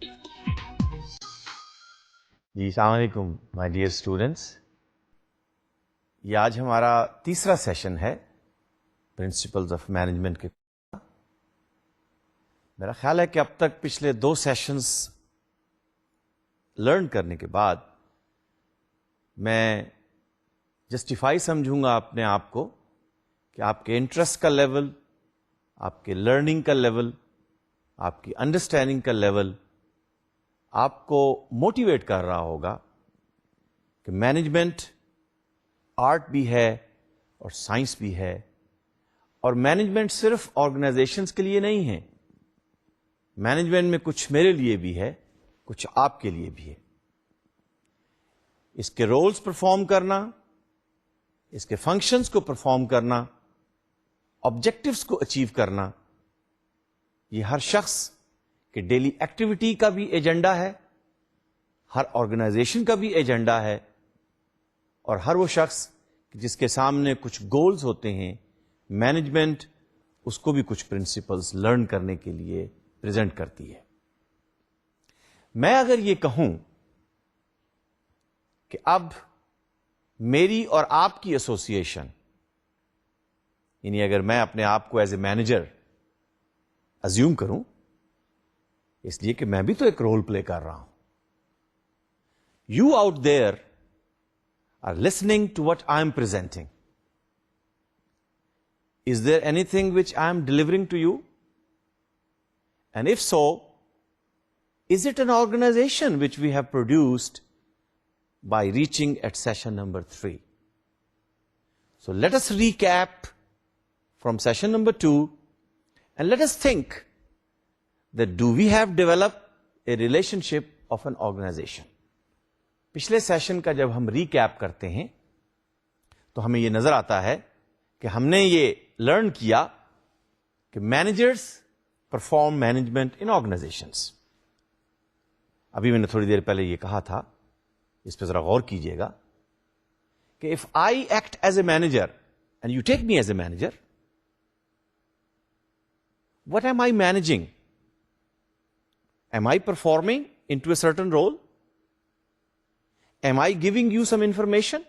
جی السلام علیکم مائی dear students. یہ آج ہمارا تیسرا سیشن ہے پرنسپلز آف مینجمنٹ کے. میرا خیال ہے کہ اب تک پچھلے 2 سیشنز لرن کرنے کے بعد میں جسٹیفائی سمجھوں گا اپنے آپ کو کہ آپ کے انٹرسٹ کا لیول، آپ کے لرننگ کا لیول، آپ کی انڈرسٹینڈنگ کا لیول آپ کو موٹیویٹ کر رہا ہوگا کہ مینجمنٹ آرٹ بھی ہے اور سائنس بھی ہے، اور مینجمنٹ صرف آرگنائزیشنز کے لیے نہیں ہے. مینجمنٹ میں کچھ میرے لیے بھی ہے، کچھ آپ کے لیے بھی ہے. اس کے رولز پرفارم کرنا، اس کے فنکشنز کو پرفارم کرنا، آبجیکٹوز کو اچیو کرنا، یہ ہر شخص کہ ڈیلی ایکٹیویٹی کا بھی ایجنڈا ہے، ہر آرگنائزیشن کا بھی ایجنڈا ہے، اور ہر وہ شخص جس کے سامنے کچھ گولز ہوتے ہیں، مینجمنٹ اس کو بھی کچھ پرنسپلز لرن کرنے کے لیے پریزنٹ کرتی ہے. میں اگر یہ کہوں کہ اب میری اور آپ کی ایسوسیشن، یعنی اگر میں اپنے آپ کو ایز اے مینیجر ازیوم کروں، اس لیے کہ میں بھی تو ایک رول پلے کر رہا ہوں. You out there are listening to what I am presenting. Is there anything which I am delivering to you? And if so, is it an organization which we have produced by reaching at session number 3? So let us recap from session number 2 and let us think that do we have developed a relationship of an organization. پچھلے session کا جب ہم recap کرتے ہیں تو ہمیں یہ نظر آتا ہے کہ ہم نے یہ لرن کیا کہ مینیجرز پرفارم مینجمنٹ ان آرگنائزیشنز. ابھی میں نے تھوڑی دیر پہلے یہ کہا تھا، اس پہ ذرا غور کیجئے گا کہ if I act as a manager and you take me as a manager, what am I managing? Am I performing into a certain role? Am I giving you some information?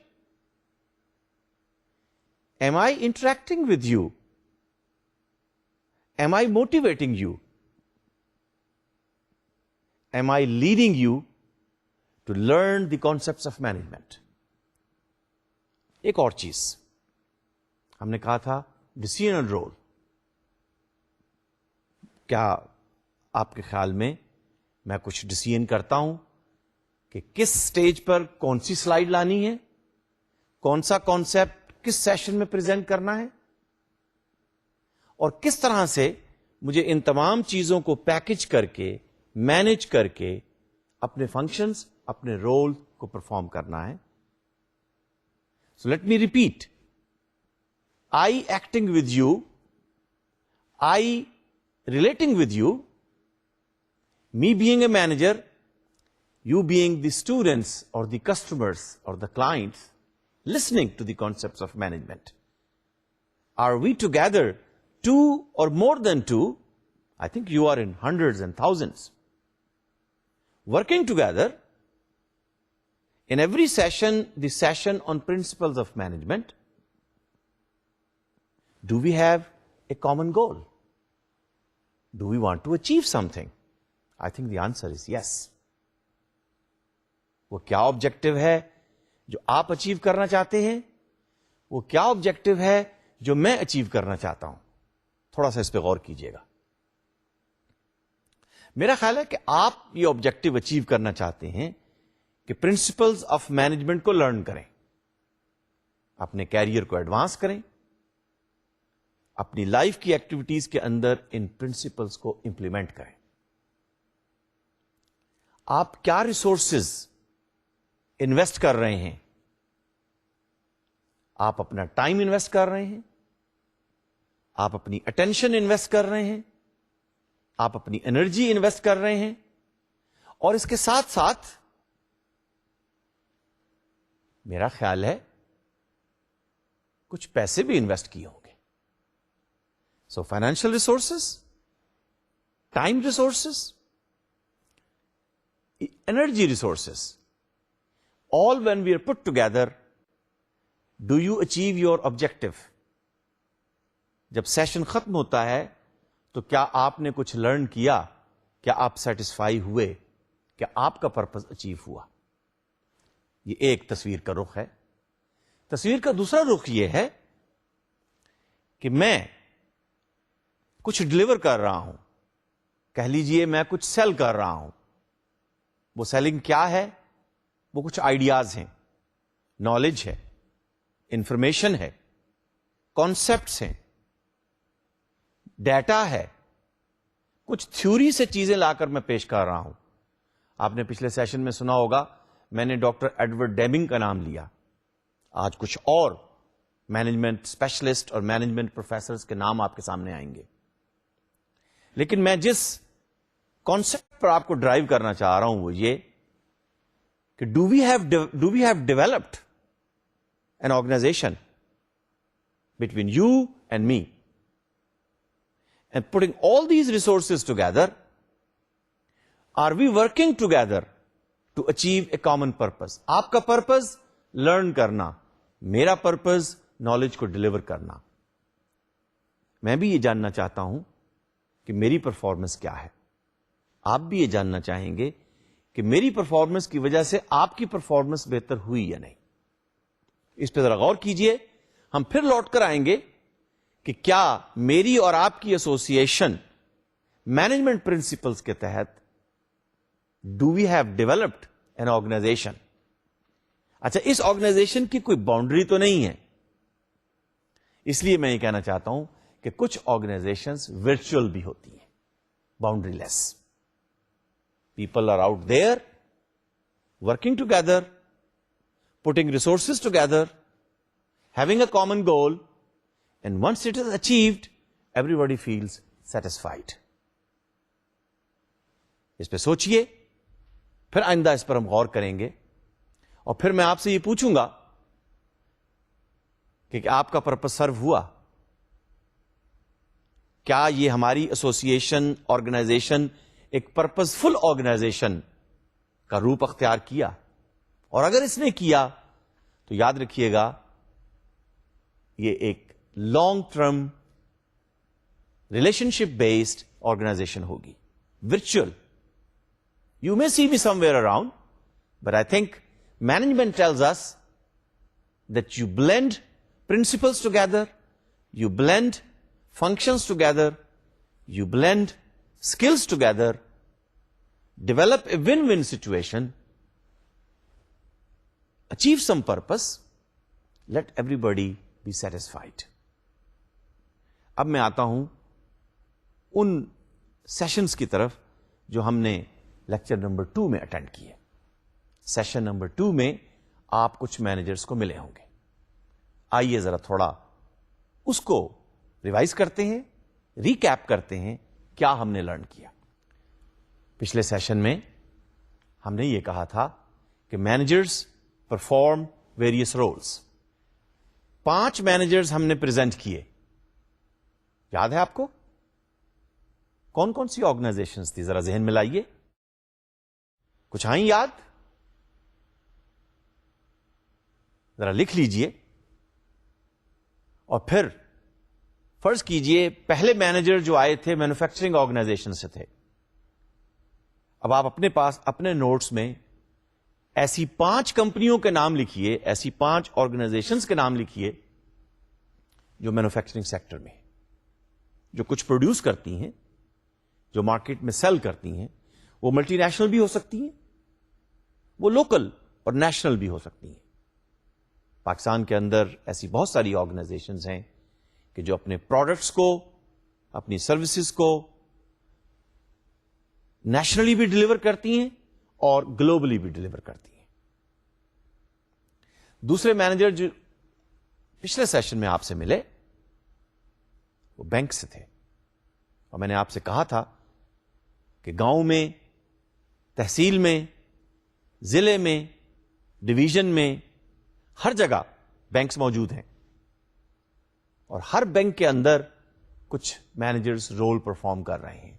Am I interacting with you? Am I motivating you? Am I leading you to learn the concepts of management? ایک اور چیز ہم نے کہا تھا، decision role. کیا آپ کے خیال میں کچھ ڈیسیژن کرتا ہوں کہ کس سٹیج پر کون سی سلائیڈ لانی ہے، کون سا کانسیپٹ کس سیشن میں پریزنٹ کرنا ہے، اور کس طرح سے مجھے ان تمام چیزوں کو پیکج کر کے، مینج کر کے اپنے فنکشنز، اپنے رول کو پرفارم کرنا ہے. So let me repeat. I acting with you, I relating with you, me being a manager, you being the students or the customers or the clients, listening to the concepts of management. Are we together, 2 or more than 2? I think you are in hundreds and thousands. Working together in every session, the session on principles of management, do we have a common goal? Do we want to achieve something? I think the answer is yes. وہ کیا objective ہے جو آپ achieve کرنا چاہتے ہیں؟ وہ کیا آبجیکٹو ہے جو میں اچیو کرنا چاہتا ہوں؟ تھوڑا سا اس پہ غور کیجئے گا. میرا خیال ہے کہ آپ یہ آبجیکٹو اچیو کرنا چاہتے ہیں کہ پرنسپلز آف مینجمنٹ کو لرن کریں، اپنے کیریئر کو ایڈوانس کریں، اپنی لائف کی ایکٹیویٹیز کے اندر ان پرنسپلز کو امپلیمنٹ کریں. آپ کیا ریسورسز انویسٹ کر رہے ہیں؟ آپ اپنا ٹائم انویسٹ کر رہے ہیں، آپ اپنی اٹینشن انویسٹ کر رہے ہیں، آپ اپنی انرجی انویسٹ کر رہے ہیں، اور اس کے ساتھ ساتھ میرا خیال ہے کچھ پیسے بھی انویسٹ کیے ہوں گے. So financial resources, time resources, energy resources, all when we are put together, do you achieve your objective? جب سیشن ختم ہوتا ہے تو کیا آپ نے کچھ لرن کیا؟ کیا آپ سیٹسفائی ہوئے؟ کیا آپ کا پرپز اچیو ہوا؟ یہ ایک تصویر کا رخ ہے. تصویر کا دوسرا رخ یہ ہے کہ میں کچھ ڈلیور کر رہا ہوں، کہہ لیجئے میں کچھ سیل کر رہا ہوں. وہ سیلنگ کیا ہے؟ وہ کچھ آئیڈیاز ہیں، نالج ہے، انفارمیشن ہے، کانسیپٹس ہیں، ڈیٹا ہے، کچھ تھیوری سے چیزیں لا کر میں پیش کر رہا ہوں. آپ نے پچھلے سیشن میں سنا ہوگا میں نے ڈاکٹر ایڈورڈ ڈیمنگ کا نام لیا. آج کچھ اور مینجمنٹ اسپیشلسٹ اور مینجمنٹ پروفیسرز کے نام آپ کے سامنے آئیں گے. لیکن میں جس کانسیپٹ پر آپ کو ڈرائیو کرنا چاہ رہا ہوں وہ یہ کہ do we have developed an organization between you and me and putting all these resources together. Are we working together to achieve a common purpose? آپ کا پرپز لرن کرنا، میرا پرپز نالج کو ڈلیور کرنا. میں بھی یہ جاننا چاہتا ہوں کہ میری پرفارمنس کیا ہے. آپ بھی یہ جاننا چاہیں گے کہ میری پرفارمنس کی وجہ سے آپ کی پرفارمنس بہتر ہوئی یا نہیں. اس پہ ذرا غور کیجئے. ہم پھر لوٹ کر آئیں گے کہ کیا میری اور آپ کی ایسوسیشن مینجمنٹ پرنسپلز کے تحت do we have developed an organization. اچھا، اس آرگنائزیشن کی کوئی باؤنڈری تو نہیں ہے. اس لیے میں یہ کہنا چاہتا ہوں کہ کچھ آرگنائزیشنز ورچوئل بھی ہوتی ہیں، boundaryless. People are out there working together, putting resources together, having a common goal, and once it is achieved everybody feels satisfied. اس پہ سوچئے، پھر آئندہ اس پر ہم غور کریں گے. اور پھر میں آپ سے یہ پوچھوں گا کہ آپ کا پرپس سرو ہوا؟ کیا یہ ہماری ایسوسیشن آرگنائزیشن ایک پرپز فل آرگنائزیشن کا روپ اختیار کیا؟ اور اگر اس نے کیا تو یاد رکھیے گا یہ ایک لانگ ٹرم ریلیشن شپ بیسڈ آرگنائزیشن ہوگی. Virtual you may see me somewhere around, but I think management tells us that you blend principles together, you blend functions together, you blend skills together, develop a win-win situation, achieve some purpose, let everybody be satisfied. اب میں آتا ہوں ان sessions کی طرف جو ہم نے lecture number 2 میں اٹینڈ کیے. سیشن نمبر 2 میں آپ کچھ مینیجرز کو ملے ہوں گے. آئیے ذرا تھوڑا اس کو ریوائز کرتے ہیں، ریکیپ کرتے ہیں کیا ہم نے لرن کیا. پچھلے سیشن میں ہم نے یہ کہا تھا کہ managers perform various roles. 5 managers ہم نے پریزنٹ کیے. یاد ہے آپ کو؟ کون کون سی آرگنائزیشنز تھی؟ ذرا ذہن میں لائیے. کچھ آئیں یاد؟ ذرا لکھ لیجئے. اور پھر فرض کیجئے پہلے مینیجر جو آئے تھے مینوفیکچرنگ آرگنائزیشن سے تھے. اب آپ اپنے پاس اپنے نوٹس میں ایسی 5 کمپنیوں کے نام لکھیے، ایسی 5 آرگنائزیشنز کے نام لکھیے جو مینوفیکچرنگ سیکٹر میں، جو کچھ پروڈیوس کرتی ہیں، جو مارکیٹ میں سیل کرتی ہیں. وہ ملٹی نیشنل بھی ہو سکتی ہیں، وہ لوکل اور نیشنل بھی ہو سکتی ہیں. پاکستان کے اندر ایسی بہت ساری آرگنائزیشنز ہیں کہ جو اپنے پروڈکٹس کو، اپنی سروسز کو نیشنلی بھی ڈلیور کرتی ہیں اور گلوبلی بھی ڈلیور کرتی ہیں. دوسرے مینیجر جو پچھلے سیشن میں آپ سے ملے وہ بینک سے تھے. اور میں نے آپ سے کہا تھا کہ گاؤں میں، تحصیل میں، ضلع میں، ڈویژن میں، ہر جگہ بینکس موجود ہیں. اور ہر بینک کے اندر کچھ مینیجرز رول پرفارم کر رہے ہیں،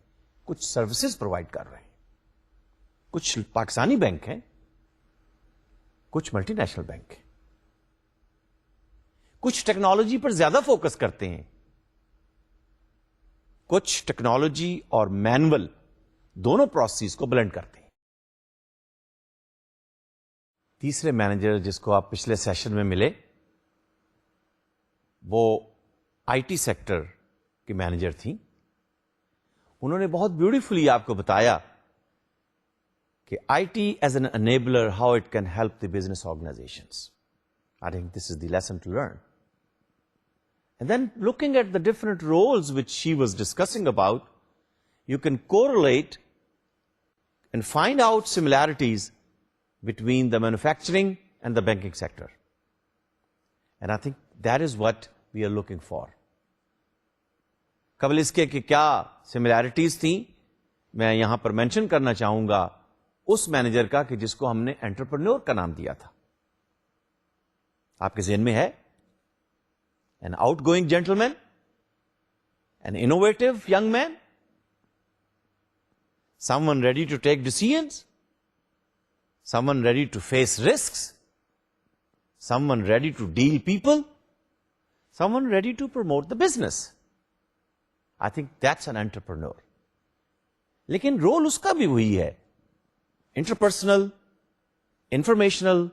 کچھ سروسز پرووائڈ کر رہے ہیں. کچھ پاکستانی بینک ہیں, کچھ ملٹی نیشنل بینک ہیں, کچھ ٹیکنالوجی پر زیادہ فوکس کرتے ہیں, کچھ ٹیکنالوجی اور مینول دونوں پروسیس کو بلینڈ کرتے ہیں. تیسرے مینیجر جس کو آپ پچھلے سیشن میں ملے وہ آئی ٹی سیکٹر کی مینیجر تھیں. انہوں نے بہت بیوٹیفلی آپ کو بتایا کہ I T as an enabler how it can help the business organizations. I think this is the lesson to learn. And then looking at the different roles which she was discussing about, you can correlate and find out similarities between the manufacturing and the banking sector. And I think that is what we are looking for. قبل اس کے کہ کیا similarities تھیں میں یہاں پر mention کرنا چاہوں گا اس manager کا کہ جس کو ہم نے انٹرپرنور کا نام دیا تھا. آپ کے ذہن میں ہے؟ An outgoing gentleman, an innovative young man, someone ready to take decisions, someone ready to face risks, someone ready to deal people, someone ready to promote the business. I think that's an entrepreneur. لیکن role اس کا بھی وہی ہے, interpersonal, informational,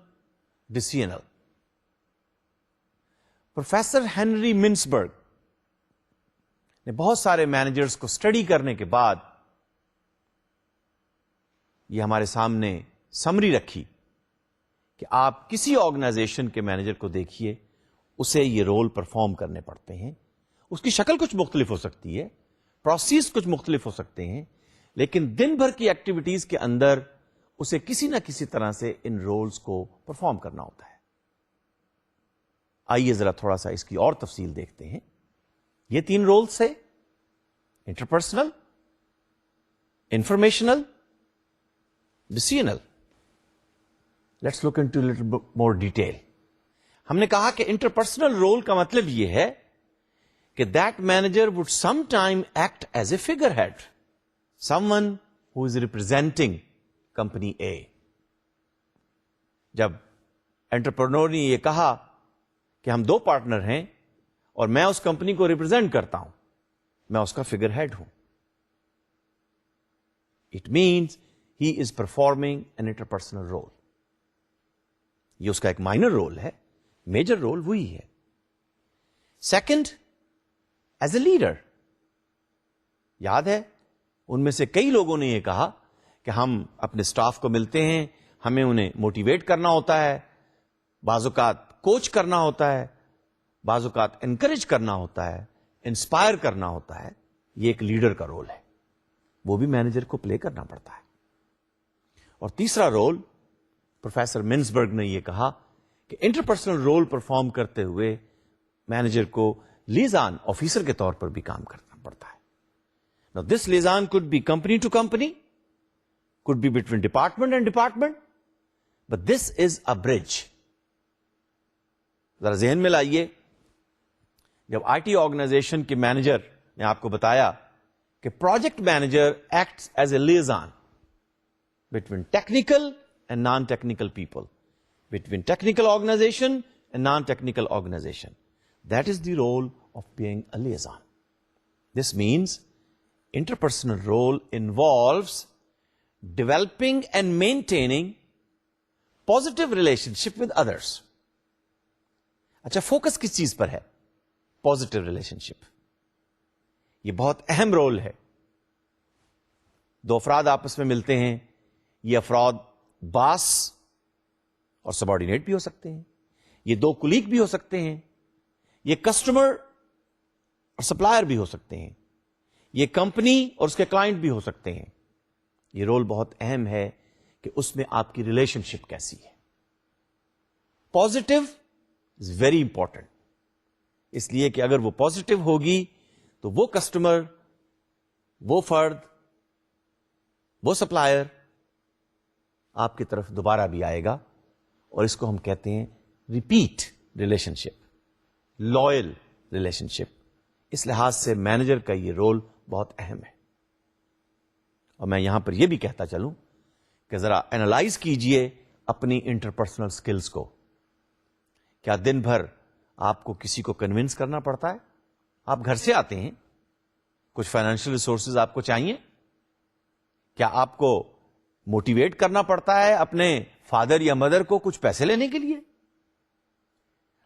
decisional. Professor Henry Mintzberg نے بہت سارے managers کو اسٹڈی کرنے کے بعد یہ ہمارے سامنے سمری رکھی کہ آپ کسی آرگنائزیشن کے مینیجر کو دیکھیے, اسے یہ رول پرفارم کرنے پڑتے ہیں. اس کی شکل کچھ مختلف ہو سکتی ہے, پروسیس کچھ مختلف ہو سکتے ہیں, لیکن دن بھر کی ایکٹیویٹیز کے اندر اسے کسی نہ کسی طرح سے ان رولز کو پرفارم کرنا ہوتا ہے. آئیے ذرا تھوڑا سا اس کی اور تفصیل دیکھتے ہیں. یہ 3 رولز ہے, interpersonal, informational, decisional. Let's look into little more detail. ہم نے کہا کہ انٹرپرسنل رول کا مطلب یہ ہے کہ that manager would some time act as a figure head, someone who is representing company A. جب انٹرپرنور نے یہ کہا کہ ہم 2 پارٹنر ہیں اور میں اس کمپنی کو ریپرزینٹ کرتا ہوں, میں اس کا فگر ہیڈ ہوں, it means he is performing an interpersonal role. یہ اس کا ایک مائنر رول ہے, میجر رول وہی ہے. Second, as a leader. یاد ہے ان میں سے کئی لوگوں نے یہ کہا کہ ہم اپنے اسٹاف کو ملتے ہیں, ہمیں انہیں موٹیویٹ کرنا ہوتا ہے, بعض اوقات کوچ کرنا ہوتا ہے, بعض اوقات انکریج کرنا ہوتا ہے, انسپائر کرنا ہوتا ہے. یہ ایک لیڈر کا رول ہے, وہ بھی مینیجر کو پلے کرنا پڑتا ہے. اور تیسرا رول, پروفیسر منسبرگ نے یہ کہا کہ انٹرپرسنل رول پرفارم کرتے ہوئے مینیجر کو لیزان آفیسر کے طور پر بھی کام کرنا پڑتا ہے. Now this liaison could be company to company, could be between department and department, but this is a bridge. ذرا ذہن میں لائیے, جب آئی ٹی آرگنائزیشن کے مینیجر نے آپ کو بتایا کہ project manager acts as a liaison between technical and non technical people, between technical organization and non technical organization, that is the role of being a liaison. This means interpersonal role involves developing and maintaining positive relationship with others. اچھا, focus کس چیز پر ہے؟ Positive relation شپ. یہ بہت اہم role ہے. 2 افراد آپس میں ملتے ہیں, یہ افراد باس اور سبارڈینیٹ بھی ہو سکتے ہیں, یہ 2 کلیگ بھی ہو سکتے ہیں, یہ کسٹمر اور سپلائر بھی ہو سکتے ہیں, یہ کمپنی اور اس کے کلائنٹ بھی ہو سکتے ہیں. یہ رول بہت اہم ہے کہ اس میں آپ کی ریلیشن شپ کیسی ہے. پازیٹو از ویری امپورٹنٹ, اس لیے کہ اگر وہ پازیٹو ہوگی تو وہ کسٹمر, وہ فرد, وہ سپلائر آپ کی طرف دوبارہ بھی آئے گا, اور اس کو ہم کہتے ہیں ریپیٹ ریلیشن شپ, لائل ریلیشن شپ. اس لحاظ سے مینیجر کا یہ رول بہت اہم ہے. اور میں یہاں پر یہ بھی کہتا چلوں کہ ذرا اینالائز کیجئے اپنی انٹرپرسنل سکلز کو. کیا دن بھر آپ کو کسی کو کنونس کرنا پڑتا ہے؟ آپ گھر سے آتے ہیں, کچھ فائنینشیل ریسورسز آپ کو چاہیے. کیا آپ کو موٹیویٹ کرنا پڑتا ہے اپنے فادر یا مدر کو کچھ پیسے لینے کے لیے؟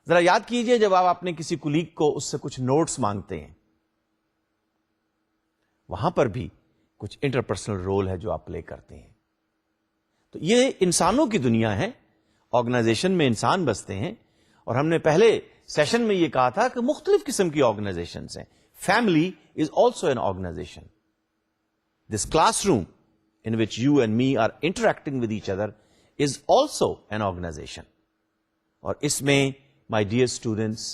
ذرا یاد کیجئے جب آپ اپنے کسی کولیگ کو اس سے کچھ نوٹس مانگتے ہیں, وہاں پر بھی کچھ انٹرپرسنل رول ہے جو آپ پلے کرتے ہیں. تو یہ انسانوں کی دنیا ہے, آرگنائزیشن میں انسان بستے ہیں, اور ہم نے پہلے سیشن میں یہ کہا تھا کہ مختلف قسم کی آرگنائزیشنز ہیں. Family is also an organization. This class room in which you and me are interacting with each other is also an organization. اور اس میں my dear students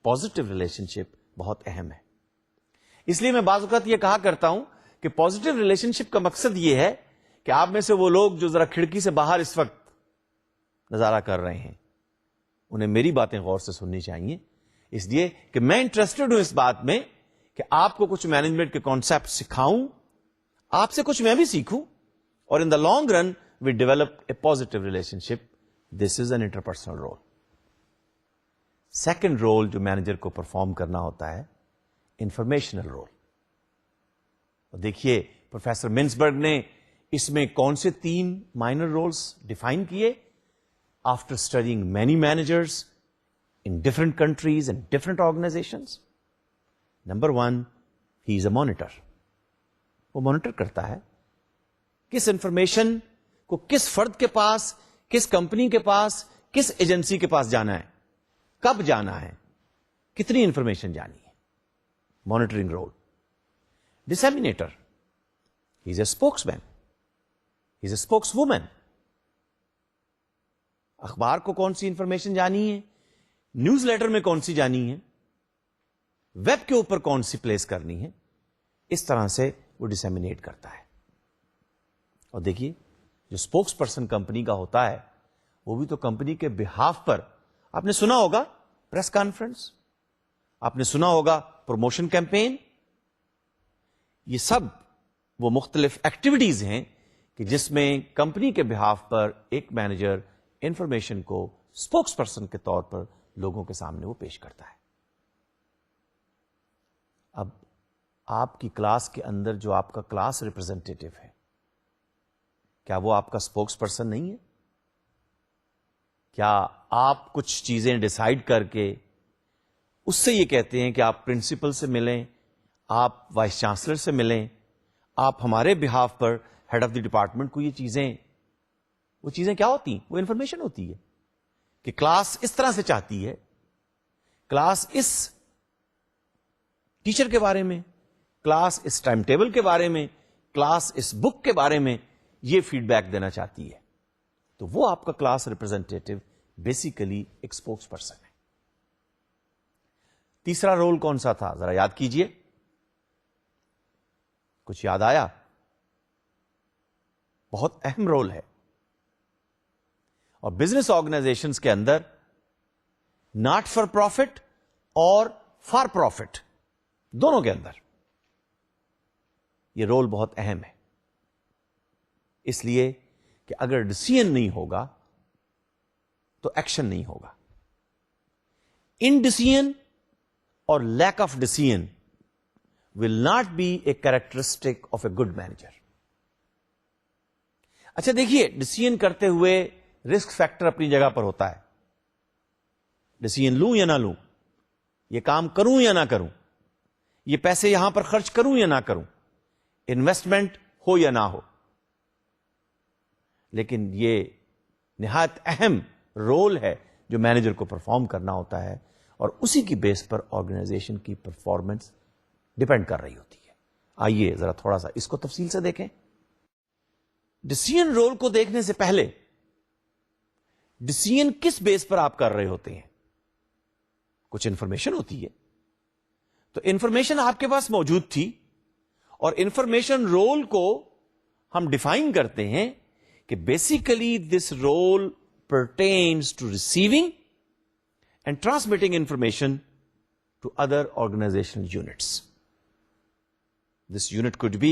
positive relationship بہت اہم ہے. اس لیے میں بعض اوقات یہ کہا کرتا ہوں کہ positive relationship کا مقصد یہ ہے کہ آپ میں سے وہ لوگ جو ذرا کھڑکی سے باہر اس وقت نظارہ کر رہے ہیں, انہیں میری باتیں غور سے سننی چاہیے, اس لیے کہ میں انٹرسٹڈ ہوں اس بات میں کہ آپ کو کچھ مینجمنٹ کے کانسیپٹ سکھاؤں, آپ سے کچھ میں بھی سیکھوں, اور in the long run we develop a positive relationship. This is an interpersonal role. Second role جو مینیجر کو پرفارم کرنا ہوتا ہے, انفارمیشنل رول. دیکھیے پروفیسر منسبرگ نے اس میں کون سے 3 مائنر رولز ڈیفائن کیے after studying many managers in different countries and different organisations. Number 1, he is a monitor. وہ مانیٹر کرتا ہے کس انفارمیشن کو کس فرد کے پاس, کس کمپنی کے پاس, کس ایجنسی کے پاس جانا ہے, کب جانا ہے, کتنی انفارمیشن جانی ہے. Monitoring role. Disseminator, he is a spokesman, he is a spokeswoman. اخبار کو کون سی انفارمیشن جانی ہے, نیوز لیٹر میں کون سی جانی ہے, ویب کے اوپر کون سی پلیس کرنی ہے, اس طرح سے وہ ڈسیمینیٹ کرتا ہے. اور دیکھیے جو اسپوکس پرسن کمپنی کا ہوتا ہے وہ بھی تو کمپنی کے بہاف پر, آپ نے سنا ہوگا پریس کانفرنس, آپ نے سنا ہوگا پروموشن کیمپین, یہ سب وہ مختلف ایکٹیویٹیز ہیں کہ جس میں کمپنی کے بہاف پر ایک مینیجر انفارمیشن کو اسپوکس پرسن کے طور پر لوگوں کے سامنے وہ پیش کرتا ہے. اب آپ کی کلاس کے اندر جو آپ کا کلاس ریپرزینٹیٹو ہے, کیا وہ آپ کا اسپوکس پرسن نہیں ہے؟ کیا آپ کچھ چیزیں ڈیسائیڈ کر کے اس سے یہ کہتے ہیں کہ آپ پرنسپل سے ملیں, آپ وائس چانسلر سے ملیں, آپ ہمارے بہاف پر ہیڈ آف دی ڈپارٹمنٹ کو یہ چیزیں, وہ چیزیں کیا ہوتی ہیں؟ وہ انفارمیشن ہوتی ہے کہ کلاس اس طرح سے چاہتی ہے, کلاس اس ٹیچر کے بارے میں, کلاس اس ٹائم ٹیبل کے بارے میں, کلاس اس بک کے بارے میں یہ فیڈ بیک دینا چاہتی ہے. تو وہ آپ کا کلاس ریپرزینٹیٹو بیسیکلی ایک اسپوکس پرسن ہے. تیسرا رول کون سا تھا ذرا یاد کیجئے, کچھ یاد آیا؟ بہت اہم رول ہے, اور بزنس آرگنائزیشنز کے اندر ناٹ فار پروفٹ اور فار پروفٹ دونوں کے اندر یہ رول بہت اہم ہے. اس لیے کہ اگر ڈیسیژن نہیں ہوگا تو ایکشن نہیں ہوگا. انڈیسیژن اور lack of decision will not be a characteristic of a good manager. اچھا دیکھیے, ڈیسیژن کرتے ہوئے رسک فیکٹر اپنی جگہ پر ہوتا ہے. ڈیسیژن لوں یا نہ لوں, یہ کام کروں یا نہ کروں, یہ پیسے یہاں پر خرچ کروں یا نہ کروں, انویسٹمنٹ ہو یا نہ ہو. لیکن یہ نہایت اہم رول ہے جو مینیجر کو پرفارم کرنا ہوتا ہے, اور اسی کی بیس پر آرگنائزیشن کی پرفارمنس ڈیپینڈ کر رہی ہوتی ہے. آئیے ذرا تھوڑا سا اس کو تفصیل سے دیکھیں. ڈیسیژن رول کو دیکھنے سے پہلے ڈیسیژن کس بیس پر آپ کر رہے ہوتے ہیں؟ کچھ انفارمیشن ہوتی ہے, تو انفارمیشن آپ کے پاس موجود تھی, اور انفارمیشن رول کو ہم ڈیفائن کرتے ہیں کہ basically this role pertains to receiving and transmitting information to other organizational units. This unit could be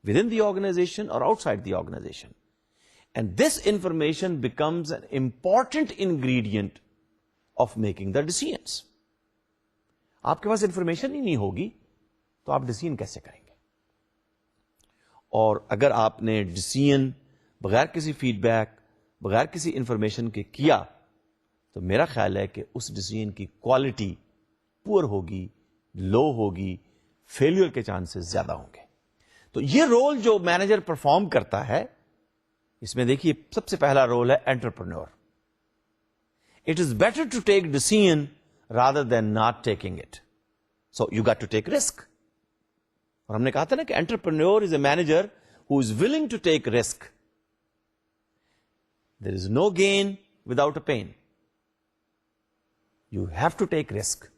within the organization or outside the organization. And this information becomes an important ingredient of making the decisions. آپ کے پاس information ہی نہیں ہوگی تو آپ decision کیسے کریں گے؟ اور اگر آپ نے ڈیسیژن بغیر کسی فیڈ بیک، بغیر کسی انفارمیشن کے کیا تو میرا خیال ہے کہ اس ڈیسیژن کی کوالٹی پور ہوگی، لو ہوگی، فیلئر کے چانسز زیادہ ہوں گے. تو یہ رول جو مینیجر پرفارم کرتا ہے، اس میں دیکھیے سب سے پہلا رول ہے entrepreneur. It is better to take decision rather than not taking it. So you got to take risk. اور ہم نے کہا تھا نا کہ entrepreneur is a manager who is willing to take risk. There is no gain without a pain. You have to take risk.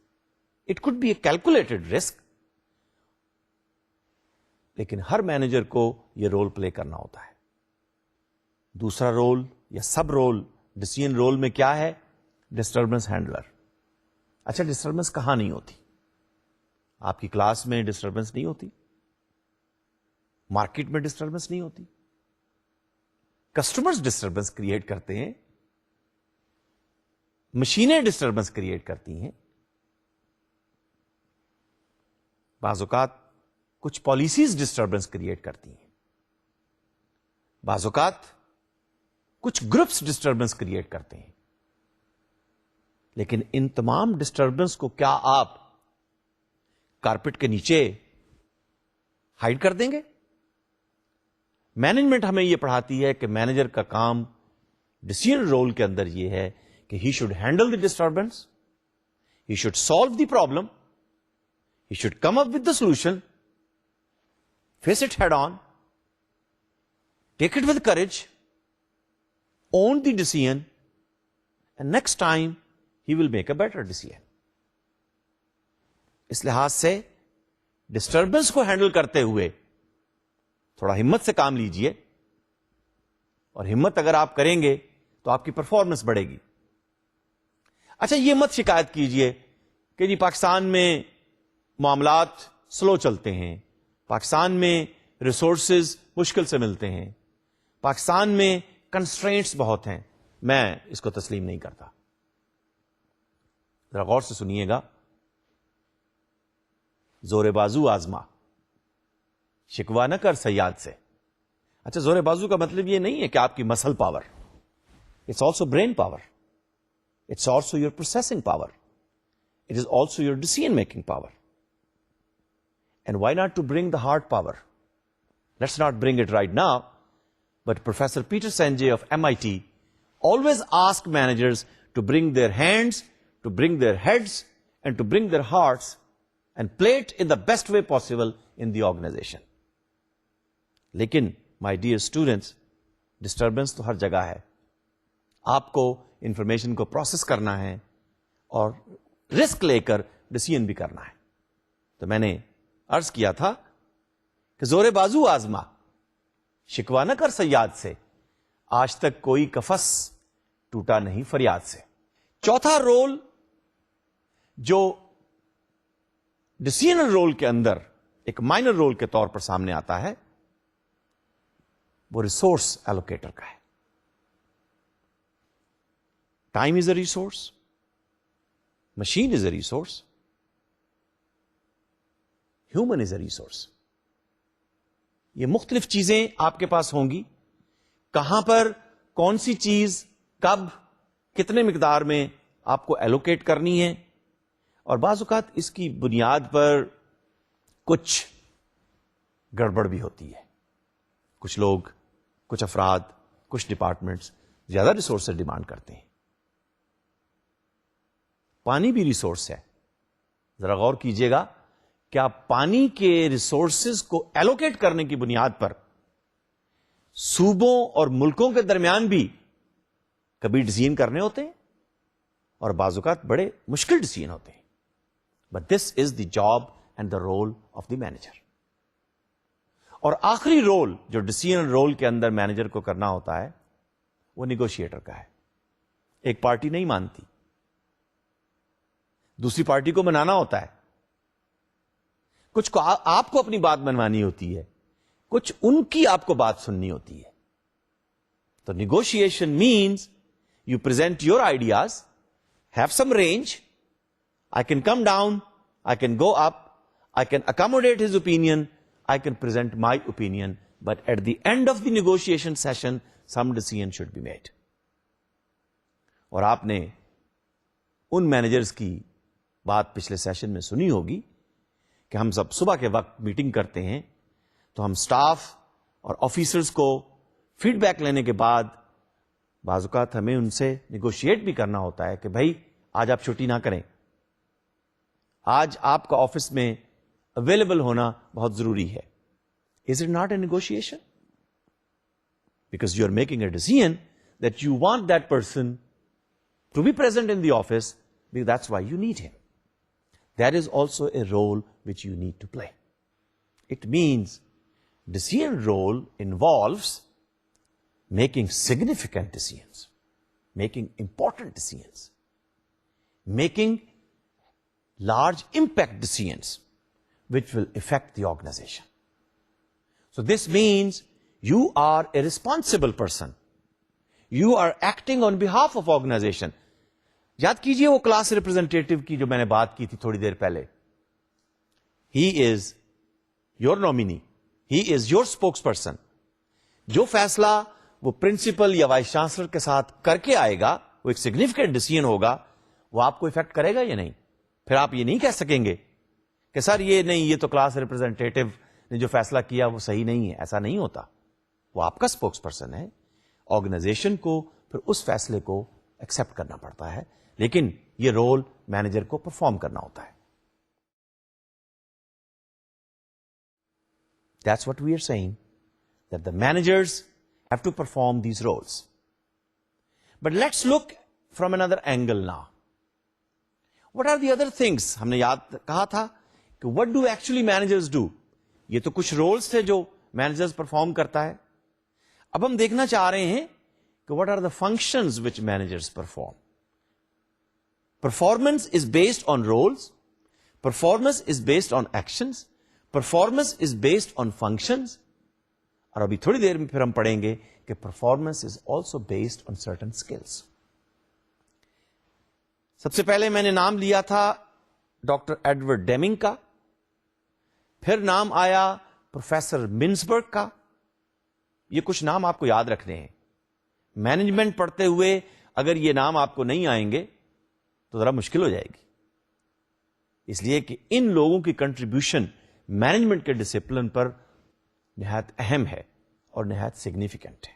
It could be a calculated risk. لیکن ہر manager کو یہ رول پلے کرنا ہوتا ہے. دوسرا role یا سب role decision role میں کیا ہے؟ Disturbance handler. اچھا، ڈسٹربنس کہاں نہیں ہوتی؟ آپ کی کلاس میں ڈسٹربنس نہیں ہوتی، مارکیٹ میں ڈسٹربنس نہیں ہوتی، کسٹمرز ڈسٹربنس کریٹ کرتے ہیں، مشینیں ڈسٹربنس کریٹ کرتی ہیں، بعض اوقات کچھ پالیسیز ڈسٹربنس کریٹ کرتی ہیں، بعض اوقات کچھ گروپس ڈسٹربنس کریٹ کرتے ہیں. لیکن ان تمام ڈسٹربنس کو کیا آپ کارپیٹ کے نیچے ہائڈ کر دیں گے؟ مینجمنٹ ہمیں یہ پڑھاتی ہے کہ مینیجر کا کام ڈیسیژن رول کے اندر یہ ہے کہ he should handle the disturbance, he should solve the problem, he should come up with the solution, face it head on, take it with courage, own the decision, and next time he will make a better decision. اس لحاظ سے disturbance کو handle کرتے ہوئے تھوڑا ہمت سے کام لیجئے، اور ہمت اگر آپ کریں گے تو آپ کی پرفارمنس بڑھے گی. اچھا، یہ مت شکایت کیجئے کہ جی پاکستان میں معاملات سلو چلتے ہیں، پاکستان میں ریسورسز مشکل سے ملتے ہیں، پاکستان میں کنسٹرینٹس بہت ہیں. میں اس کو تسلیم نہیں کرتا. ذرا غور سے سنیے گا. زور بازو آزما، شکوا نہ کر صیاد سے. اچھا، زور بازو کا مطلب یہ نہیں ہے کہ آپ کی muscle power, it's also brain power, it's also your processing power, it is also your decision making power. And why not to bring the hard power? Let's not bring it right now, but professor Peter Senge of MIT always ask managers to bring their hands, to bring their heads, and to bring their hearts and play it in the best way possible in the organization. لیکن my dear students, disturbance تو ہر جگہ ہے. آپ کو information کو process کرنا ہے اور رسک لے کر ڈیسیژن بھی کرنا ہے. تو میں نے عرض کیا تھا کہ زور بازو آزما، شکوا نہ کر صیاد سے، آج تک کوئی قفس ٹوٹا نہیں فریاد سے. چوتھا رول جو ڈیسیژن رول کے اندر ایک مائنر رول کے طور پر سامنے آتا ہے، وہ ریسورس ایلوکیٹر کا ہے. Time is a resource, machine is a resource, human is a resource. یہ مختلف چیزیں آپ کے پاس ہوں گی. کہاں پر کون سی چیز کب کتنے مقدار میں آپ کو ایلوکیٹ کرنی ہے، اور بعض اوقات اس کی بنیاد پر کچھ گڑبڑ بھی ہوتی ہے. کچھ لوگ، کچھ افراد، کچھ ڈپارٹمنٹس زیادہ ریسورس ڈیمانڈ کرتے ہیں. پانی بھی ریسورس ہے. ذرا غور کیجئے گا، کیا پانی کے ریسورسز کو ایلوکیٹ کرنے کی بنیاد پر صوبوں اور ملکوں کے درمیان بھی کبھی ڈیسیژن کرنے ہوتے ہیں، اور بعض اوقات بڑے مشکل ڈیسیژن ہوتے ہیں. But this is the job and the role of the manager. اور آخری رول جو ڈیسیژن رول کے اندر مینیجر کو کرنا ہوتا ہے، وہ نیگوشیٹر کا ہے. ایک پارٹی نہیں مانتی، دوسری پارٹی کو منانا ہوتا ہے. کچھ کو آپ کو اپنی بات منوانی ہوتی ہے، کچھ ان کی آپ کو بات سننی ہوتی ہے. So negotiation means you present your ideas, have some range. I can come down, I can go up, I can accommodate his opinion, I can present my opinion, but at the end of the negotiation session, some decision should be made. اور آپ نے ان managers کی بات پچھلے session میں سنی ہوگی کہ ہم سب صبح کے وقت میٹنگ کرتے ہیں تو ہم سٹاف اور آفیسرز کو فیڈ بیک لینے کے بعد بعض اوقات ہمیں ان سے نیگوشیٹ بھی کرنا ہوتا ہے کہ بھائی آج آپ چھٹی نہ کریں, آج آپ کا آفس میں اویلیبل ہونا بہت ضروری ہے. Is it not a negotiation? Because you are making a decision that you want that person to be present in the office, because that's why you need him. That is also a role which you need to play. It means decision role involves making significant decisions, making important decisions, making large impact decisions which will affect the organization. So this means you are a responsible person. You are acting on behalf of organization. یاد کیجئے وہ class representative کی جو میں نے بات کی تھی تھوڑی دیر پہلے. He is your nominee. He is your spokesperson. جو فیصلہ وہ پرنسپل یا وائس چانسلر کے ساتھ کر کے آئے گا, وہ ایک سگنیفیکینٹ ڈیسیژن ہوگا, وہ آپ کو افیکٹ کرے گا یا نہیں. پھر آپ یہ نہیں کہہ سکیں گے کہ سر یہ نہیں, یہ تو کلاس ریپرزینٹیٹو نے جو فیصلہ کیا وہ صحیح نہیں ہے. ایسا نہیں ہوتا. وہ آپ کا اسپوکس پرسن ہے. آرگنائزیشن کو پھر اس فیصلے کو ایکسپٹ کرنا پڑتا ہے, لیکن یہ رول مینیجر کو پرفارم کرنا ہوتا ہے. That's what we are saying, that the managers have to perform these roles. But let's look from another angle now. What are the other things? ہم نے یاد کہا تھا کہ what do actually managers do? یہ تو کچھ رولز تھے جو مینیجرز پرفارم کرتا ہے. اب ہم دیکھنا چاہ رہے ہیں کہ what are the functions which managers perform. Performance is based on roles. Performance is based on actions. Performance is based on functions. اور ابھی تھوڑی دیر میں پھر ہم پڑھیں گے کہ performance is also based on certain skills. سب سے پہلے میں نے نام لیا تھا ڈاکٹر ایڈورڈ ڈیمنگ کا, پھر نام آیا پروفیسر منسبرگ کا. یہ کچھ نام آپ کو یاد رکھنے ہیں. مینجمنٹ پڑھتے ہوئے اگر یہ نام آپ کو نہیں آئیں گے تو ذرا مشکل ہو جائے گی, اس لیے کہ ان لوگوں کی کنٹریبیوشن مینجمنٹ کے ڈسپلن پر نہایت اہم ہے اور نہایت سگنیفیکینٹ ہے.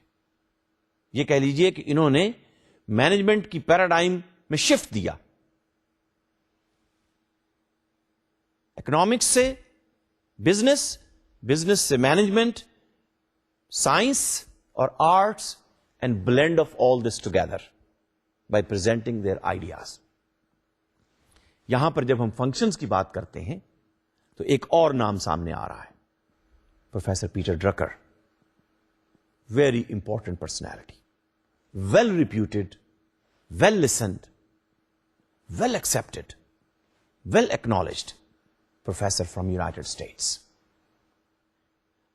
یہ کہہ لیجئے کہ انہوں نے مینجمنٹ کی پیراڈائم میں شفٹ دیا, اکنامکس سے بزنس, بزنس سے مینجمنٹ, سائنس اور arts, and blend of all this together by presenting their ideas. یہاں پر جب ہم فنکشنز کی بات کرتے ہیں تو ایک اور نام سامنے آ رہا ہے, professor Peter Drucker. Very important personality, well reputed, well listened, well accepted, well acknowledged professor from United States.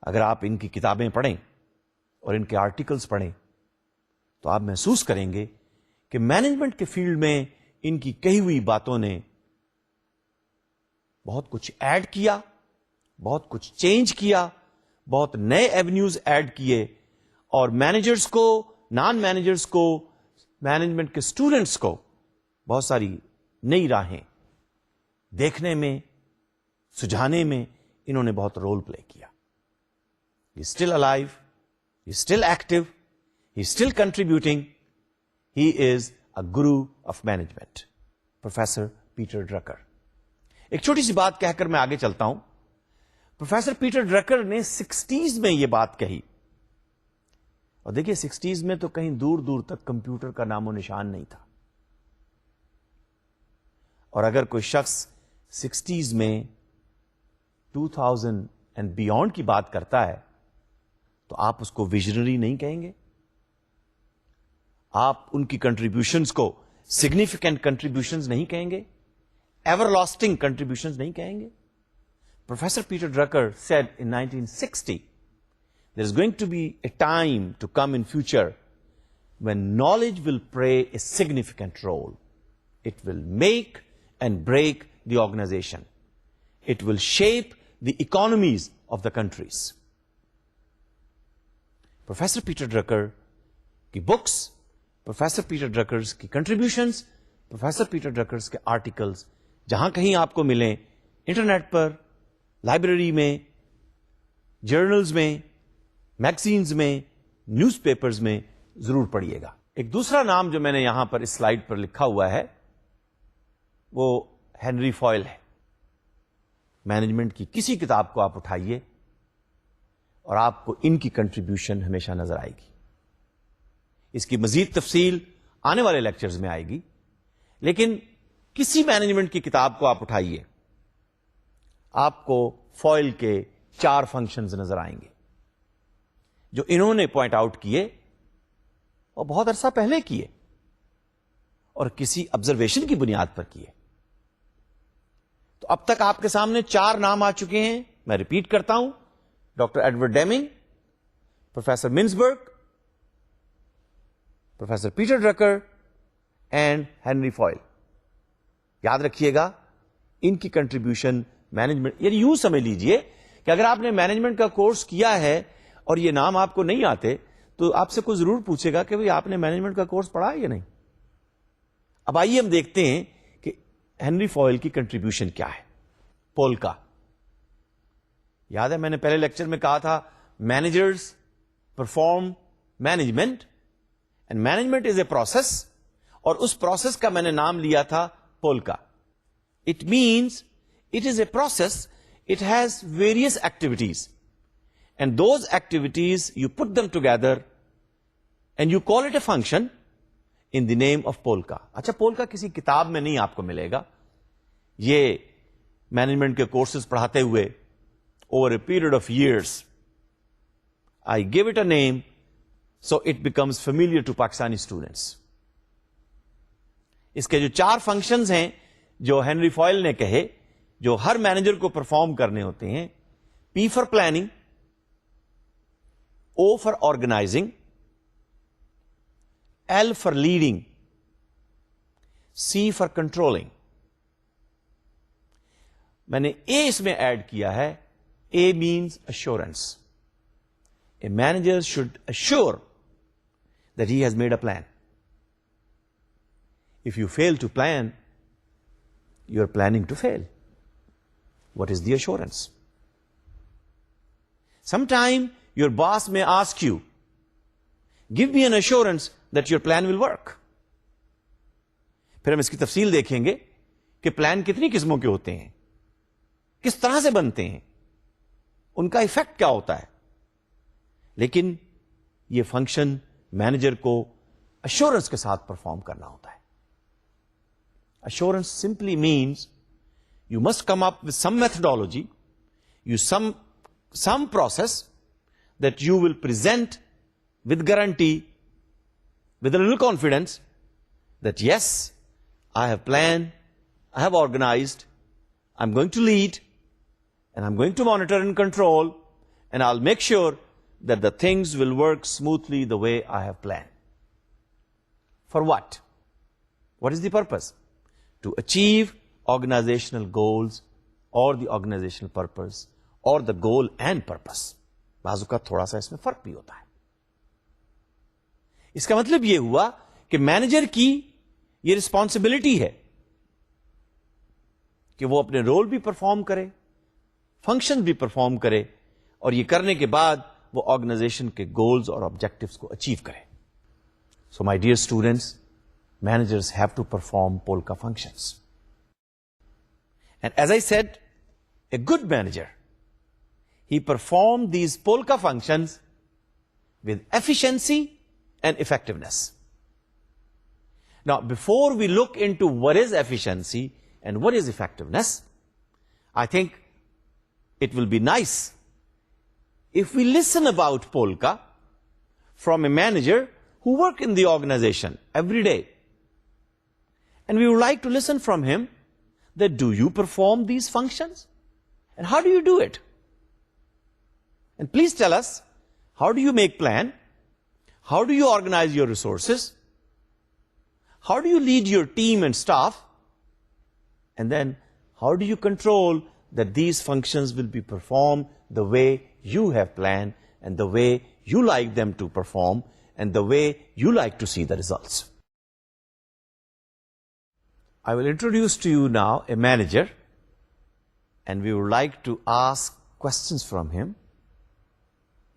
اگر آپ ان کی کتابیں پڑھیں اور ان کے آرٹیکلز پڑھیں تو آپ محسوس کریں گے کہ مینجمنٹ کے فیلڈ میں ان کی کہی ہوئی باتوں نے بہت کچھ ایڈ کیا, بہت کچھ چینج کیا, بہت نئے ایونیوز ایڈ کیے, اور مینیجرز کو, نان مینیجرز کو, مینجمنٹ کے اسٹوڈنٹس کو بہت ساری نئی راہیں دیکھنے میں, سجھانے میں انہوں نے بہت رول پلے کیا. He is still alive, he is still active, he is still contributing. He is a guru of management, Professor Peter Drucker. ایک چھوٹی سی بات کہہ کر میں آگے چلتا ہوں. پروفیسر پیٹر ڈرکر نے 60s میں یہ بات کہی, اور دیکھیے 60s میں تو کہیں دور دور تک کمپیوٹر کا نام و نشان نہیں تھا, اور اگر کوئی شخص 60s میں 2000 اینڈ بیونڈ کی بات کرتا ہے تو آپ اس کو ویژنری نہیں کہیں گے, آپ ان کی کنٹریبیوشنز کو سگنیفیکینٹ کنٹریبیوشنز نہیں کہیں گے, ایور لاسٹنگ کنٹریبیوشنز نہیں کہیں گے. Professor Peter Drucker said in 1960 there is going to be a time to come in future when knowledge will play a significant role. It will make and break the organization. It will shape the economies of the countries. Professor Peter Drucker کی books, Professor Peter Drucker's کی contributions, Professor Peter Drucker's کے articles جہاں کہیں آپ کو ملیں، internet پر، library میں، journals میں، میگزینز میں، نیوز پیپرز میں ضرور پڑھیے گا. ایک دوسرا نام جو میں نے یہاں پر اس سلائیڈ پر لکھا ہوا ہے وہ ہینری فوئل ہے. مینجمنٹ کی کسی کتاب کو آپ اٹھائیے اور آپ کو ان کی کنٹریبیوشن ہمیشہ نظر آئے گی. اس کی مزید تفصیل آنے والے لیکچرز میں آئے گی، لیکن کسی مینجمنٹ کی کتاب کو آپ اٹھائیے، آپ کو فوئل کے 4 فنکشنز نظر آئیں گے جو انہوں نے پوائنٹ آؤٹ کیے اور بہت عرصہ پہلے کیے اور کسی آبزرویشن کی بنیاد پر کیے. تو اب تک آپ کے سامنے 4 نام آ چکے ہیں. میں ریپیٹ کرتا ہوں: doctor Edward Deming, professor Mintzberg, professor Peter Drucker and Henry Fayol. یاد رکھیے گا ان کی کنٹریبیوشن مینجمنٹ، یعنی یوں سمجھ لیجئے کہ اگر آپ نے مینجمنٹ کا کورس کیا ہے اور یہ نام آپ کو نہیں آتے تو آپ سے کوئی ضرور پوچھے گا کہ بھئی آپ نے مینجمنٹ کا کورس پڑھا ہے یا نہیں. اب آئیے ہم دیکھتے ہیں کہ ہینری فوئل کی کنٹریبیوشن کیا ہے. پولکا، یاد ہے میں نے پہلے لیکچر میں کہا تھا managers perform management and management is a process, اور اس پروسیس کا میں نے نام لیا تھا POLCA. It means it is a process, it has various activities and those activities you put them together and you call it a function in the name of POLCA. اچھا، POLCA کسی کتاب میں نہیں آپ کو ملے گا. یہ مینجمنٹ کے کورسز پڑھاتے ہوئے over a period of years I give it a name so it becomes familiar to Pakistani students. اس کے جو 4 فنکشنز ہیں جو ہینری فوئل نے کہے، جو ہر مینیجر کو پرفارم کرنے ہوتے ہیں: P for planning, O for organizing, L for leading, C for controlling. میں نے A اس میں ایڈ کیا ہے. A means assurance. A manager should assure that he has made a plan. If you fail to plan, you are planning to fail. What is the assurance? Sometime your boss may ask you, give me an assurance that your plan will work. پھر ہم اس کی تفصیل دیکھیں گے کہ plan کتنی قسموں کے ہوتے ہیں، کس طرح سے بنتے ہیں، ان کا ایفیکٹ کیا ہوتا ہے. لیکن یہ فنکشن مینیجر کو ایشورنس کے ساتھ پرفارم کرنا ہوتا ہے. Assurance simply means you must come up with some methodology, some process that you will present with guarantee, with a little confidence that yes I have plan, I have organized, I am going to lead, and I'm going to monitor and control, and I'll make sure that the things will work smoothly the way I have planned. For what? What is the purpose? To achieve organizational goals or the organizational purpose or the goal and purpose. بعض اوقات تھوڑا سا اس میں فرق بھی ہوتا ہے. اس کا مطلب یہ ہوا کہ مینیجر کی یہ رسپانسبلٹی ہے کہ وہ اپنے رول بھی پرفارم کرے، فنکشن بھی پرفارم کرے، اور یہ کرنے کے بعد وہ آرگنائزیشن کے گولز اور آبجیکٹوز کو اچیو کرے. So my dear students, managers have to perform polka functions. And as I said, a good manager, he performed these polka functions with efficiency and effectiveness. Now, before we look into what is efficiency and what is effectiveness, I think it will be nice if we listen about polka from a manager who work in the organization every day. And we would like to listen from him that do you perform these functions? And how do you do it? And please tell us, how do you make plan? how do you organize your resources, how do you lead your team and staff, and then how do you control that these functions will be performed the way you have planned and the way you like them to perform and the way you like to see the results. I will introduce to you now a manager, and we would like to ask questions from him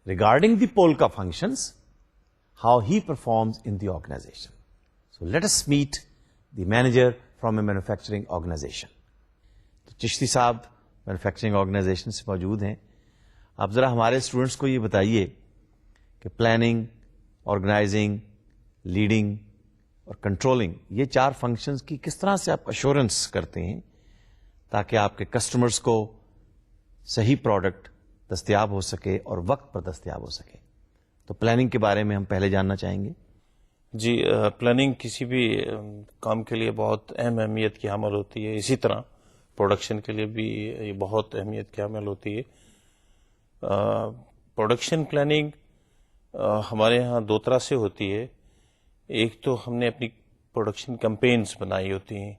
regarding the Polka functions, how he performs in the organization. So let us meet the manager from a manufacturing organization. تو چشتی صاحب manufacturing organization سے موجود ہیں. آپ ذرا ہمارے students کو یہ بتائیے کہ پلاننگ، آرگنائزنگ، لیڈنگ اور کنٹرولنگ، یہ 4 فنکشنز کی کس طرح سے آپ ایشورنس کرتے ہیں تاکہ آپ کے کسٹمرز کو صحیح پروڈکٹ دستیاب ہو سکے اور وقت پر دستیاب ہو سکے. تو پلاننگ کے بارے میں ہم پہلے جاننا چاہیں گے. جی، پلاننگ کسی بھی کام کے لیے بہت اہم اہمیت کی حامل ہوتی ہے. اسی طرح پروڈکشن کے لیے بھی یہ بہت اہمیت کی حامل ہوتی ہے. پروڈکشن پلاننگ ہمارے ہاں 2 طرح سے ہوتی ہے. ایک تو ہم نے اپنی پروڈکشن کمپینز بنائی ہوتی ہیں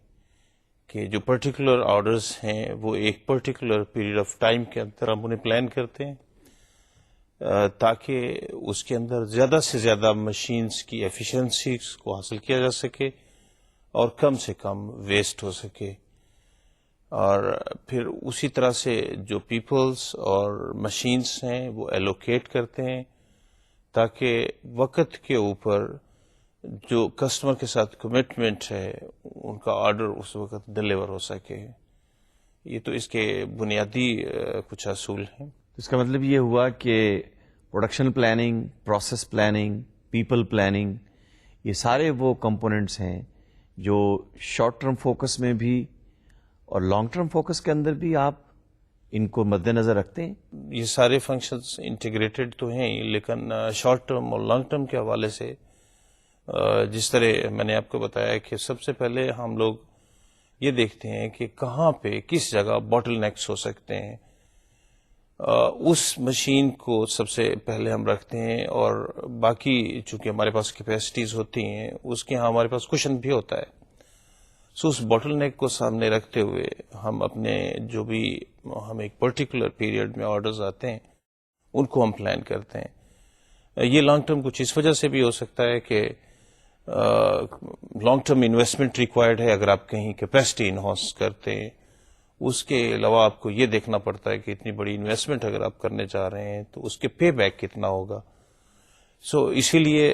کہ جو پرٹیکولر آرڈرز ہیں وہ ایک پرٹیکولر پیریڈ آف ٹائم کے اندر ہم انہیں پلان کرتے ہیں تاکہ اس کے اندر زیادہ سے زیادہ مشینز کی ایفیشنسیز کو حاصل کیا جا سکے اور کم سے کم ویسٹ ہو سکے. اور پھر اسی طرح سے جو پیپلز اور مشینز ہیں وہ ایلوکیٹ کرتے ہیں تاکہ وقت کے اوپر جو کسٹمر کے ساتھ کمٹمنٹ ہے ان کا آرڈر اس وقت ڈلیور ہو سکے. یہ تو اس کے بنیادی کچھ اصول ہیں. اس کا مطلب یہ ہوا کہ production planning, process planning, people planning, یہ سارے وہ کمپوننٹس ہیں جو شارٹ ٹرم فوکس میں بھی اور لانگ ٹرم فوکس کے اندر بھی آپ ان کو مد نظر رکھتے ہیں. یہ سارے فنکشنز انٹیگریٹڈ تو ہیں لیکن شارٹ ٹرم اور لانگ ٹرم کے حوالے سے جس طرح میں نے آپ کو بتایا کہ سب سے پہلے ہم لوگ یہ دیکھتے ہیں کہ کہاں پہ کس جگہ باٹل نیکس ہو سکتے ہیں. اس مشین کو سب سے پہلے ہم رکھتے ہیں اور باقی چونکہ ہمارے پاس کیپیسٹیز ہوتی ہیں اس کے ہاں ہمارے پاس کوشن بھی ہوتا ہے. سو اس باٹل نیک کو سامنے رکھتے ہوئے ہم اپنے جو بھی ہم ایک پرٹیکولر پیریڈ میں آرڈرز آتے ہیں ان کو ہم پلان کرتے ہیں. یہ لانگ ٹرم کچھ اس وجہ سے بھی ہو سکتا ہے کہ لانگ ٹرم انویسٹمنٹ ریکوائرڈ ہے. اگر آپ کہیں کیپیسٹی انہانس کرتے ہیں اس کے علاوہ آپ کو یہ دیکھنا پڑتا ہے کہ اتنی بڑی انویسٹمنٹ اگر آپ کرنے چاہ رہے ہیں تو اس کے پے بیک کتنا ہوگا. سو اسی لیے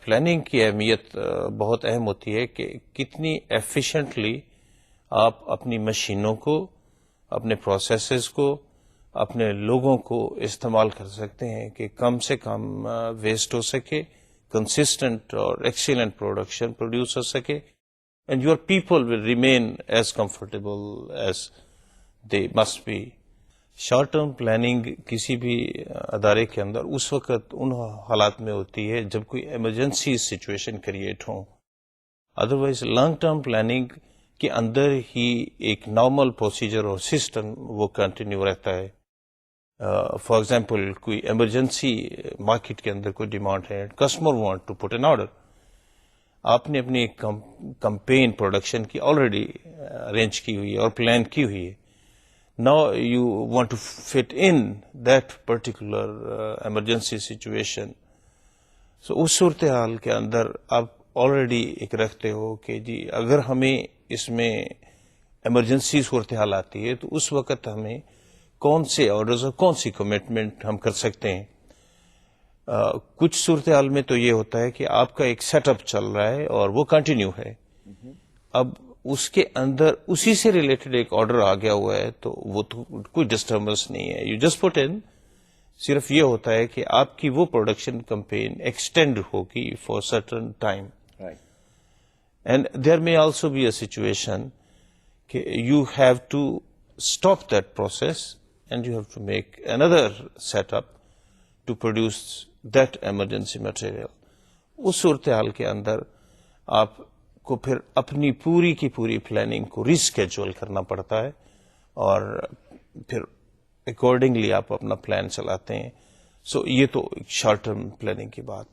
پلاننگ کی اہمیت بہت اہم ہوتی ہے کہ کتنی ایفیشینٹلی آپ اپنی مشینوں کو، اپنے پروسیسز کو، اپنے لوگوں کو استعمال کر سکتے ہیں کہ کم سے کم ویسٹ ہو سکے، کنسسٹنٹ اور ایکسیلنٹ پروڈکشن پروڈیوس ہو سکے and your people will remain as comfortable as they must be. Short term planning کسی بھی ادارے کے اندر اس وقت ان حالات میں ہوتی ہے جب کوئی ایمرجنسی سچویشن کریٹ ہو. ادروائز لانگ ٹرم پلاننگ کے اندر ہی ایک نارمل پروسیجر اور سسٹم وہ کنٹینیو رہتا ہے. فار ایگزامپل کوئی ایمرجنسی مارکیٹ کے اندر کوئی ڈیمانڈ ہے، customer want to put an order, آپ نے اپنی کمپین پروڈکشن کی آلریڈی ارینج کی ہوئی ہے اور پلان کی ہوئی ہے. Now you want to fit in that particular emergency situation. So اس صورتحال کے اندر آپ آلریڈی ایک رکھتے ہو کہ جی اگر ہمیں اس میں ایمرجنسی صورتحال آتی ہے تو اس وقت ہمیں کون سے آرڈرز اور کون سی کمٹمنٹ ہم کر سکتے ہیں. کچھ صورتحال میں تو یہ ہوتا ہے کہ آپ کا ایک سیٹ اپ چل رہا ہے اور وہ کنٹینیو ہے. اب اس کے اندر اسی سے ریلیٹڈ ایک آرڈر آ گیا ہوا ہے تو وہ تو کوئی ڈسٹربنس نہیں ہے. یو جسٹ پٹ ان، صرف یہ ہوتا ہے کہ آپ کی وہ پروڈکشن کمپین ایکسٹینڈ ہوگی for certain time. And there may also be a situation کہ you have to stop that process and you have to make اندر set up to produce that emergency material. اس صورتحال کے اندر آپ کو پھر اپنی پوری کی پوری پلاننگ کو ریسکیجول کرنا پڑتا ہے اور پھر اکارڈنگلی آپ اپنا پلان چلاتے ہیں. سو یہ تو ایک شارٹ ٹرم پلاننگ کی بات.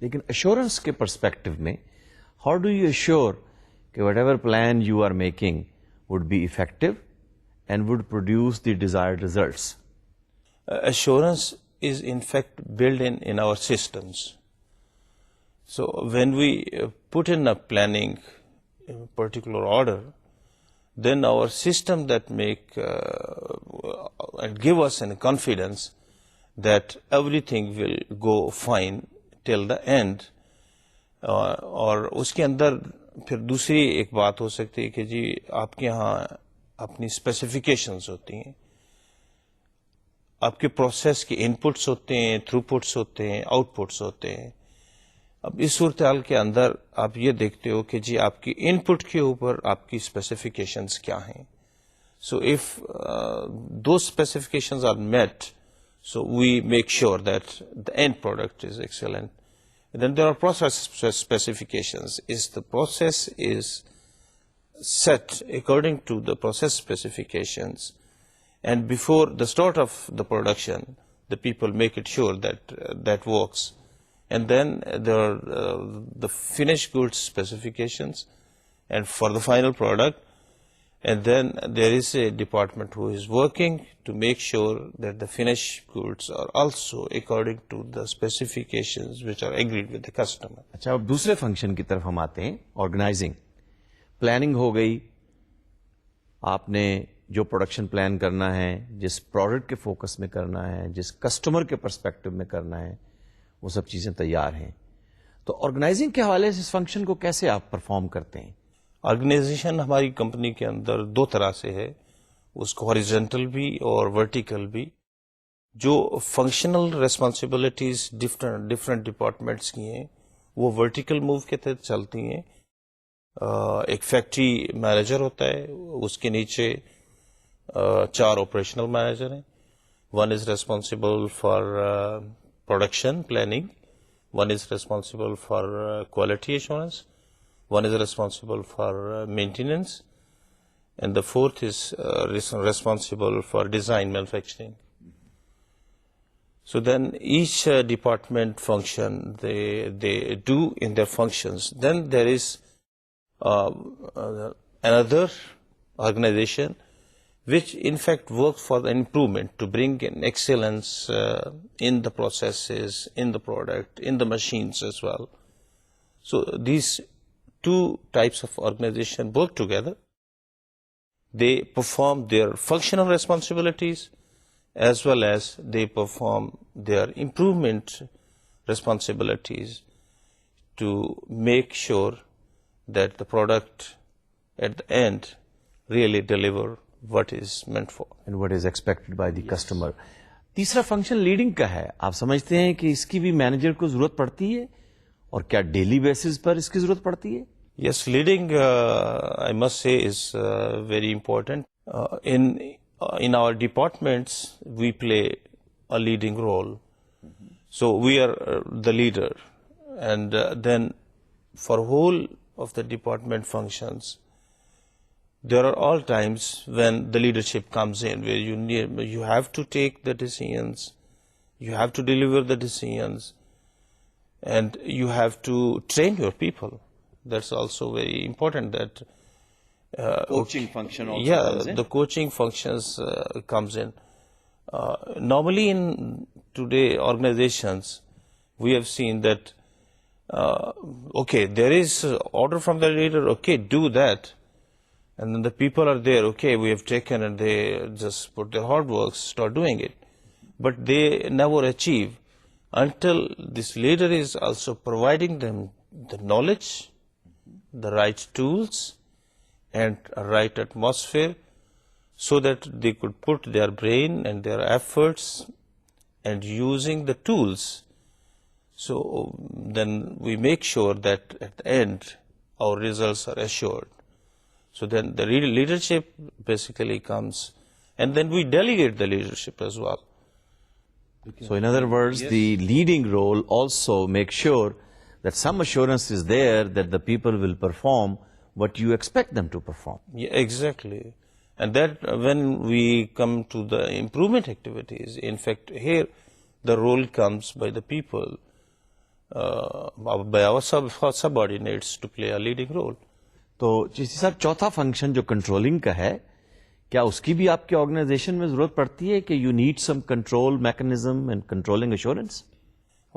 لیکن assurance کے perspective میں how do you assure کہ whatever plan you are making would be effective and would produce the desired results? Assurance is in fact built in our systems. So when we put in a planning in a particular order, then our system that make and give us a confidence that everything will go fine till the end. اور اس کے اندر پھر دوسری ایک بات ہو سکتی ہے کہ جی آپ کے ہاں اپنی اسپیسیفکیشنز ہوتی ہیں، آپ کے پروسیس کے ان پٹس ہوتے ہیں، تھرو پٹس ہوتے ہیں، آؤٹ پٹس ہوتے ہیں. اب اس صورتحال کے اندر آپ یہ دیکھتے ہو کہ جی آپ کی ان پٹ کے اوپر آپ کی اسپیسیفکیشنز کیا ہیں. So if those specifications are met, so we make sure that the end product is excellent. And then there are process specifications. If the process is set according to the process specifications, and before the start of the production, the people make it sure that that works. And then there are the finished goods specifications, and for the final product. And then there is a department who is working to make sure that the finished goods are also according to the specifications which are agreed with the customer. اچھا, اب دوسرے function کی طرف ہم آتے ہیں, organising. Planning ہو گئی, آپ نے جو پروڈکشن پلان کرنا ہے, جس پروڈکٹ کے فوکس میں کرنا ہے, جس کسٹمر کے پرسپیکٹو میں کرنا ہے, وہ سب چیزیں تیار ہیں. تو آرگنائزنگ کے حوالے سے اس فنکشن کو کیسے آپ پرفارم کرتے ہیں؟ آرگنائزیشن ہماری کمپنی کے اندر دو طرح سے ہے, اس کو ہاریزونٹل بھی اور ورٹیکل بھی. جو فنکشنل ریسپانسبلٹیز ڈفرینٹ ڈپارٹمنٹس کی ہیں وہ ورٹیکل موو کے تحت چلتی ہیں. ایک فیکٹری مینیجر ہوتا ہے, اس کے نیچے 4 آپریشنل مینیجر ہیں. One is responsible for production planning, one is responsible for quality assurance, one is responsible for maintenance, and the fourth is responsible for design manufacturing. So then each department function they do in their functions. Then there is another organization which in fact works for the improvement to bring in excellence in the processes, in the product, in the machines as well. So these two types of organization work together. They perform their functional responsibilities as well as they perform their improvement responsibilities to make sure that the product at the end really deliver what is meant for and what is expected by the customer. تیسرا function leading کا ہے. آپ سمجھتے ہیں کہ اس کی بھی manager کو ضرورت پڑتی ہے, اور کیا ڈیلی بیسس پر اس کی ضرورت پڑتی ہے؟ Yes, leading, I must say, is very important. In our departments, we play a leading role. So we are the leader, and then for whole of the department functions, there are all times when the leadership comes in, where you have to take the decisions, you have to deliver the decisions, and you have to train your people. That's also very important. That coaching function also comes in. The coaching functions comes in. Normally in today organizations, we have seen that okay, there is order from the leader, okay, do that, and then the people are there, okay, we have taken, and they just put their hard work, start doing it, but they never achieve until this leader is also providing them the knowledge, the right tools, and a right atmosphere, so that they could put their brain and their efforts and using the tools. So then we make sure that at the end our results are assured. So then the leadership basically comes, and then we delegate the leadership as well. So in other words, yes, the leading role also makes sure that some assurance is there that the people will perform what you expect them to perform. Yeah, exactly. And that when we come to the improvement activities, in fact, here the role comes by the people by our subordinates to play a leading role. تو چشتی صاحب چوتھا function جو controlling کا ہے، کیا اس کی بھی آپ کے آرگنائزیشن میں ضرورت پڑتی ہے کہ you need some control mechanism and controlling assurance?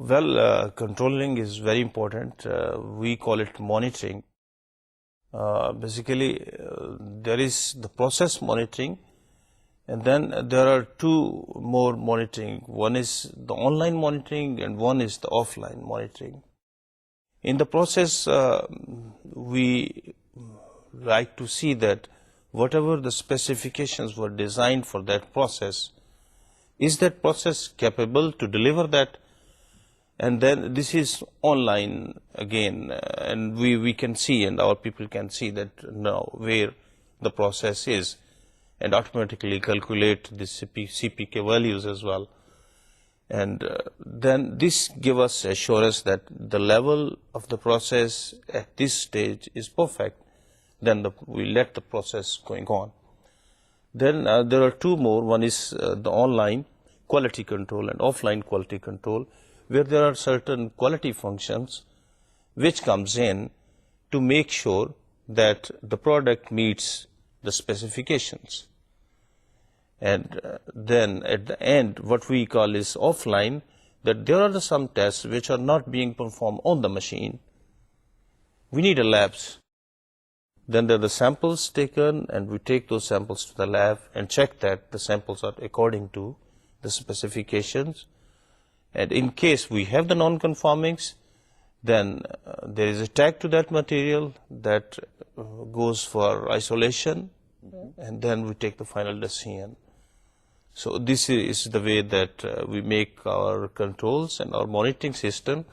Well, controlling is very important. We call it monitoring. Basically, there is the process monitoring, and then there are two more monitoring. One is the online monitoring and one is the offline monitoring. In the process, we like to see that whatever the specifications were designed for that process, is that process capable to deliver that? And then this is online again, and we can see, and our people can see that now where the process is, and automatically calculate the CPK values as well. And then this give us assurance that the level of the process at this stage is perfect. Then we let the process going on. Then there are two more. One is the online quality control and offline quality control, where there are certain quality functions which comes in to make sure that the product meets the specifications. And then at the end, what we call is offline, that there are some tests which are not being performed on the machine. We need a labs. Then there are the samples taken, and we take those samples to the lab and check that the samples are according to the specifications. And in case we have the non-conformings, then there is a tag to that material that goes for isolation, and then we take the final decision. So this is the way that we make our controls and our monitoring system,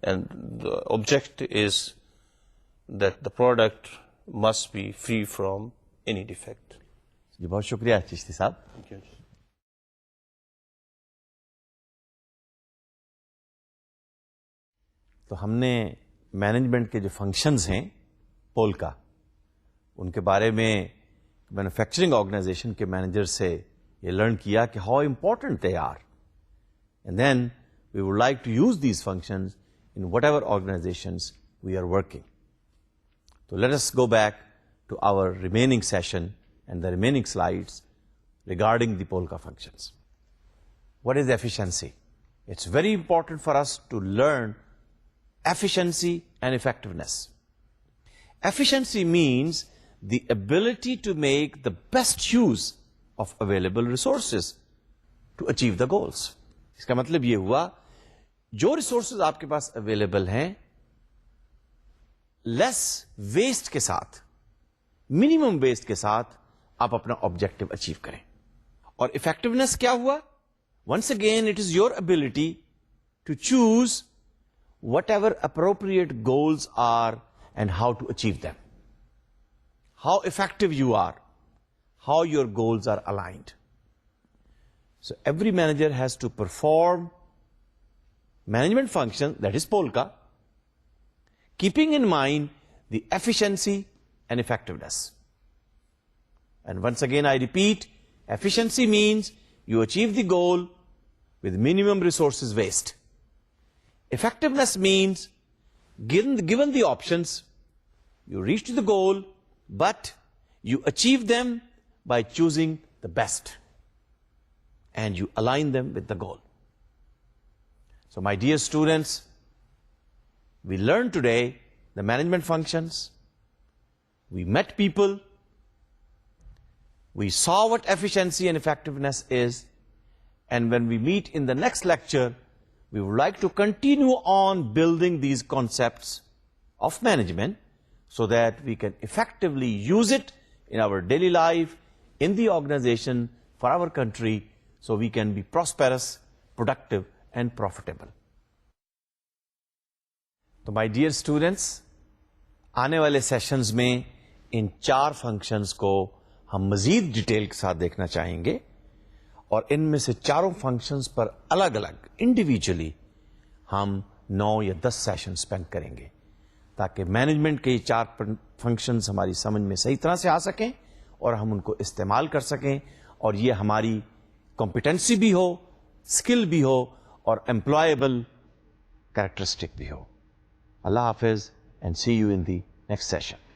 and the objective is that the product must be free from any defect. جی بہت شکریہ چشتی صاحب. Thank you. تو ہم نے management کے جو functions ہیں polka, ان کے بارے میں مینوفیکچرنگ آرگنائزیشن کے مینیجر سے یہ لرن کیا کہ how important they are, and then we would like to use these functions in whatever organizations we are working. تو let us go back to our remaining session and the remaining slides regarding the Polka functions. What is efficiency? It's very important for us to learn efficiency and effectiveness. Efficiency means the ability to make the best use of available resources to achieve the goals. اس کا مطلب یہ ہوا جو resources آپ کے پاس available ہیں لیس waste کے ساتھ، منیمم ویسٹ کے ساتھ آپ اپنا آبجیکٹو اچیو کریں. اور افیکٹونیس کیا ہوا؟ Once again it is your ability to choose whatever appropriate goals are and how to achieve them, how effective you are, how your goals are aligned. So every manager has to perform management function, that is Polka, keeping in mind the efficiency and effectiveness. And once again I repeat, efficiency means you achieve the goal with minimum resources waste. Effectiveness means given the options, you reach the goal, but you achieve them by choosing the best, and you align them with the goal. So my dear students, we learned today the management functions, we met people, we saw what efficiency and effectiveness is, and when we meet in the next lecture, we would like to continue on building these concepts of management so that we can effectively use it in our daily life, in the organization, for our country, so we can be prosperous, productive, and profitable. تو my dear students, آنے والے sessions میں ان 4 functions کو ہم مزید detail کے ساتھ دیکھنا چاہیں گے، اور ان میں سے 4 فنکشنز پر الگ الگ انڈیویجولی ہم 9 یا 10 سیشن اسپینڈ کریں گے، تاکہ مینجمنٹ کے یہ 4 فنکشنز ہماری سمجھ میں صحیح طرح سے آ سکیں اور ہم ان کو استعمال کر سکیں، اور یہ ہماری کمپیٹنسی بھی ہو، اسکل بھی ہو، اور امپلائیبل کریکٹرسٹک بھی ہو. اللہ حافظ and see you in the next session.